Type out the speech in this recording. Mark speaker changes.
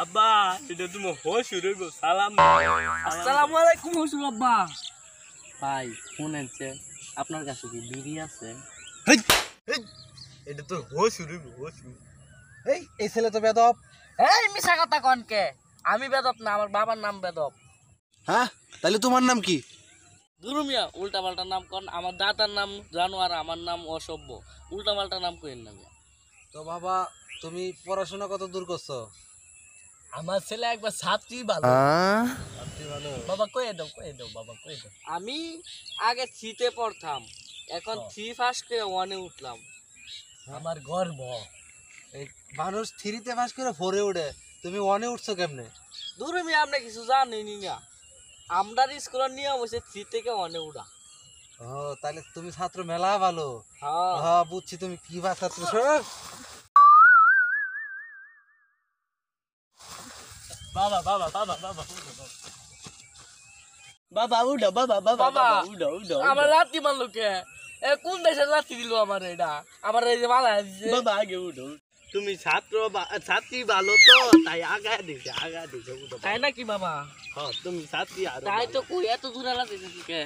Speaker 1: আব্বা এটা তুমি হসুর গো সালাম।
Speaker 2: আসসালামু আলাইকুম হসুর আব্বা।
Speaker 3: ভাই শুনেছে আপনার কাছে কি বিড়ি আছে?
Speaker 1: এটা তো হসুর গো হসুর।
Speaker 4: এই ছেলে তো বেদব।
Speaker 2: এই মিছা কথা কনকে, আমি বেদব না, আমার বাবার নাম বেদব।
Speaker 4: হ্যাঁ, তাহলে তোমার নাম কি?
Speaker 2: দুরুমিয়া উল্টা পাল্টা নাম কন। আমার দাদার নাম জানোয়ার, আমার নাম অসভ্য। উল্টা পাল্টা নাম কইেন না।
Speaker 4: তো বাবা, তুমি পড়াশোনা কত দূর করছো?
Speaker 2: আমার ছেলে একবার ছাত্রী ভালো। বাবা কয়ে দাও বাবা কয়ে দাও। আমি আগে থ্রিতে পড়তাম, এখন থ্রি ফার্স্ট করে ওয়ানে উঠলাম। আমার গর্ব।
Speaker 4: এই মানুষ থ্রিতে পাস করে ফোরে উঠে, তুমি ওয়ানে উঠছো কেমনে?
Speaker 2: দুরুমিয়া আপনি কিছু জানেনি না, আমরা স্কুলের নিয়ম হচ্ছে থ্রি থেকে ওয়ানে উঠা।
Speaker 4: ও, তাহলে তুমি ছাত্র মেলা ভালো।
Speaker 2: হ্যাঁ
Speaker 4: হ্যাঁ, বুঝছি তুমি কি বা ছাত্র। সর।
Speaker 1: বাবা বাবা বাবা বাবা
Speaker 3: বাবা উঠো বাবা বাবা
Speaker 2: বাবা
Speaker 3: উঠো উঠো
Speaker 2: আমার লাত্তি মারলো কে? এ কোন দেশের লাত্তি দিল আমার? এটা আমার এই যে মালা দিছে।
Speaker 3: বাবা আগে উঠো।
Speaker 1: তুমি ছাত্রী ভালো তো তাই আগা দিছে
Speaker 2: তাই নাকি বাবা?
Speaker 1: হ্যাঁ তুমি ছাত্রী আর
Speaker 2: তাই তো কই এত দূরে লাত্তি দিছে কে?